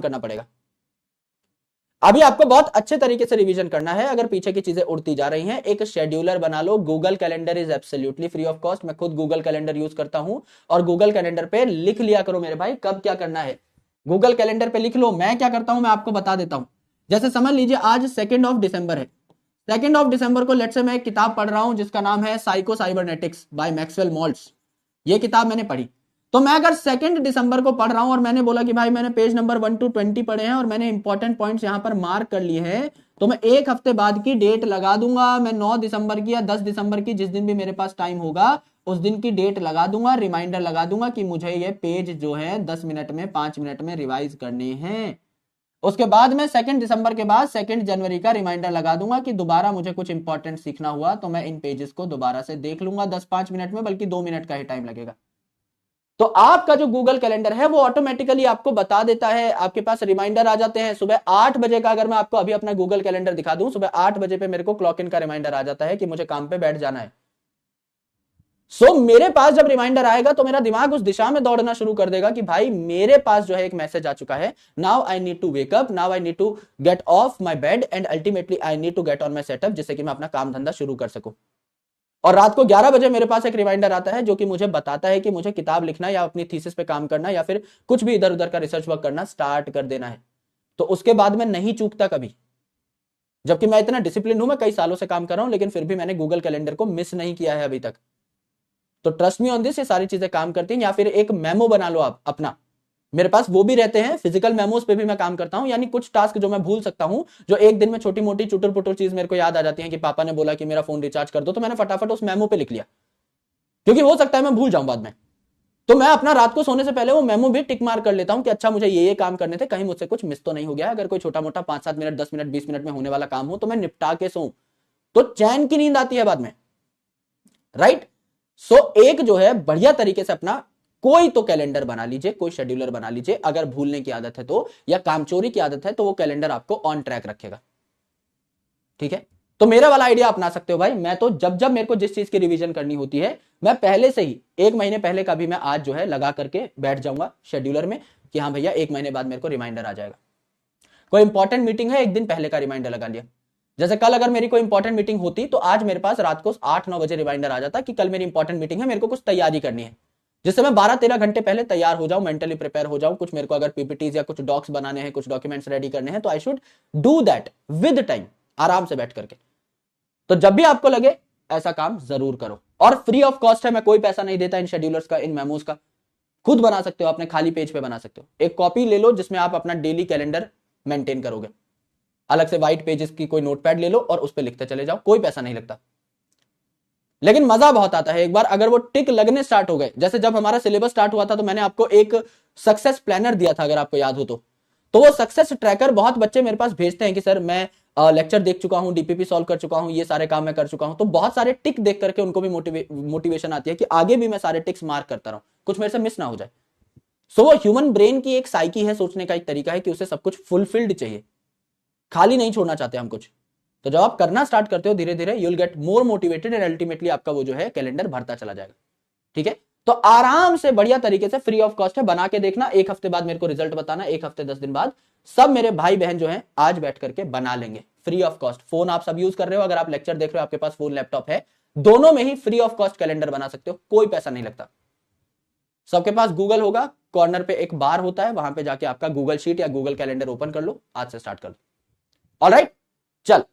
करना पड़ेगा। अभी आपको बहुत अच्छे तरीके से रिवीजन करना है। अगर पीछे की चीजें उड़ती जा रही हैं, एक शेड्यूलर बना लो। Google calendar is absolutely free of cost. मैं खुद गूगल कैलेंडर यूज करता हूं और गूगल कैलेंडर पे लिख लिया करो मेरे भाई कब क्या करना है। गूगल कैलेंडर पे लिख लो। मैं क्या करता हूं, मैं आपको बता देता हूं। जैसे समझ लीजिए आज 2 दिसंबर है। 2 दिसंबर को लेट से मैं एक किताब पढ़ रहा हूं जिसका नाम है psycho cybernetics bye Maxwell malts. ये किताब मैंने पढ़ी। तो मैं अगर 2 दिसंबर को पढ़ रहा हूं और मैंने बोला कि भाई मैंने पेज नंबर 1 to 20 पढ़े हैं और मैंने इंपॉर्टेंट पॉइंट्स यहां पर मार्क कर लिए हैं, तो मैं एक हफ्ते बाद की डेट लगा दूंगा। मैं 9 दिसंबर की या 10 दिसंबर की, जिस दिन भी मेरे पास टाइम होगा उस दिन की डेट लगा दूंगा, रिमाइंडर लगा दूंगा कि मुझे ये पेज जो है 10 मिनट में 5 मिनट में रिवाइज करने हैं। उसके बाद मैं 2 दिसंबर के बाद 2 जनवरी का रिमाइंडर लगा दूंगा कि दोबारा मुझे कुछ इंपॉर्टेंट सीखना हुआ तो मैं इन पेजेस को दोबारा से देख लूंगा 10-5 मिनट में, बल्कि 2 मिनट का ही टाइम लगेगा। तो आपका जो गूगल कैलेंडर है वो ऑटोमेटिकली आपको बता देता है। आपके पास रिमाइंडर आ जाते हैं सुबह 8 बजे का। अगर मैं आपको अभी अपना गूगल कैलेंडर दिखा दूं, सुबह 8 बजे पे मेरे को क्लॉक इन का रिमाइंडर आ जाता है कि मुझे काम पे बैठ जाना है। मेरे पास जब रिमाइंडर आएगा तो मेरा दिमाग उस दिशा में दौड़ना शुरू कर देगा कि भाई मेरे पास जो है एक मैसेज आ चुका है। Now I need to wake up, now I need to get off my bed and ultimately I need to get on my setup, जिससे कि मैं अपना काम धंधा शुरू कर सकूं। और रात को 11 बजे मेरे पास एक रिमाइंडर आता है जो कि मुझे बताता है कि मुझे किताब लिखना या अपनी थीसिस पे काम करना या फिर कुछ भी इधर उधर का रिसर्च वर्क करना स्टार्ट कर देना है। तो उसके बाद मैं नहीं चूकता कभी, जबकि मैं इतना डिसिप्लिन हूं। मैं कई सालों से काम कर रहा हूं लेकिन फिर भी मैंने गूगल कैलेंडर को मिस नहीं किया है अभी तक। तो ट्रस्ट मी ऑन दिस, ये सारी चीजें काम करती हैं। या फिर एक मेमो बना लो आप अपना, मेरे पास वो भी रहते हैं। फिजिकल मेमोज पे भी मैं काम करता हूं, यानी कुछ टास्क जो मैं भूल सकता हूं, जो एक दिन में छोटी मोटी चुटुर पुटुर चीज मेरे को याद आ जाती है कि पापा ने बोला कि मेरा फोन रिचार्ज कर दो, तो मैंने फटाफट उस मेमो पे लिख लिया, क्योंकि हो सकता है मैं भूल जाऊं बाद में। तो मैं अपना रात को सोने से पहले वो मेमो भी टिक मार कर लेता हूं कि अच्छा मुझे ये काम करने थे, कहीं मुझसे कुछ मिस तो नहीं हो गया। अगर कोई छोटा मोटा 5-7 मिनट 10 मिनट 20 मिनट में होने वाला काम हो तो मैं निपटा के सोऊं, तो चैन की नींद आती है बाद में, राइट। एक जो है बढ़िया तरीके से अपना कोई तो कैलेंडर बना लीजिए, कोई शेड्यूलर बना लीजिए। अगर भूलने की आदत है तो, या कामचोरी की आदत है तो वो कैलेंडर आपको ऑन ट्रैक रखेगा, ठीक है। तो मेरा वाला आइडिया अपना सकते हो भाई। मैं तो जब जब मेरे को जिस चीज की रिवीजन करनी होती है, मैं पहले से ही 1 महीने पहले का भी मैं आज जो है लगा करके बैठ जाऊंगा शेड्यूलर में कि हाँ भैया 1 महीने बाद मेरे को रिमाइंडर आ जाएगा। कोई इंपॉर्टेंट मीटिंग है, 1 दिन पहले का रिमाइंडर लगा लिया। जैसे कल अगर मेरी कोई इंपॉर्टेंट मीटिंग होती तो आज मेरे पास रात को 8-9 बजे रिमाइंडर आ जाता कि कल मेरी इंपॉर्टेंट मीटिंग है, मेरे को कुछ तैयारी करनी है, जिससे मैं 12-13 घंटे पहले तैयार हो जाऊं, मेंटली प्रिपेयर हो जाऊं। कुछ मेरे को अगर पीपीटीज या कुछ डॉक्स बनाने हैं, कुछ डॉक्यूमेंट्स रेडी करने हैं, तो I should do that with time, आराम से बैठ करके। तो जब भी आपको लगे ऐसा काम जरूर करो, और फ्री ऑफ कॉस्ट है। मैं कोई पैसा नहीं देता इन शेड्यूलर्स का, इन मेमोज का। खुद बना सकते हो, अपने खाली पेज पे बना सकते हो। एक कॉपी ले लो जिसमें आप अपना डेली कैलेंडर मेंटेन करोगे, अलग से व्हाइट पेजेस की कोई नोटपैड ले लो और उस पर लिखते चले जाओ, कोई पैसा नहीं लगता। लेकिन मजा बहुत आता है एक बार अगर वो टिक लगने स्टार्ट हो गए। जैसे जब हमारा सिलेबस स्टार्ट हुआ था तो मैंने आपको एक सक्सेस प्लानर दिया था, अगर आपको याद हो तो वो सक्सेस ट्रैकर बहुत बच्चे मेरे पास भेजते हैं कि सर मैं लेक्चर देख चुका हूं, डीपीपी सॉल्व कर चुका हूं, ये सारे काम मैं कर चुका हूं। तो बहुत सारे टिक देख करके उनको भी मोटिवेशन आती है कि आगे भी मैं सारे टिक्स मार्क करता रहूं, कुछ मेरे से मिस ना हो जाए। वो ह्यूमन ब्रेन की एक साइकी है, सोचने का एक तरीका है कि उसे सब कुछ फुलफिल्ड चाहिए, खाली नहीं छोड़ना चाहते हम कुछ। तो जब आप करना स्टार्ट करते हो धीरे धीरे, you will get more motivated and ultimately आपका वो जो है कैलेंडर भरता चला जाएगा, ठीक है। तो आराम से बढ़िया तरीके से फ्री ऑफ कॉस्ट है, बना के देखना। 1 हफ्ते बाद मेरे को रिजल्ट बताना, 1 हफ्ते 10 दिन बाद। सब मेरे भाई बहन जो हैं आज बैठ करके बना लेंगे फ्री ऑफ कॉस्ट। फोन आप सब यूज कर रहे हो, अगर आप लेक्चर देख रहे हो आपके पास फोन लैपटॉप है, दोनों में ही फ्री ऑफ कॉस्ट कैलेंडर बना सकते हो, कोई पैसा नहीं लगता। सबके पास गूगल होगा, कॉर्नर पे एक बार होता है, वहां पे जाके आपका गूगल शीट या गूगल कैलेंडर ओपन कर लो, आज से स्टार्ट कर दो। ऑलराइट, चल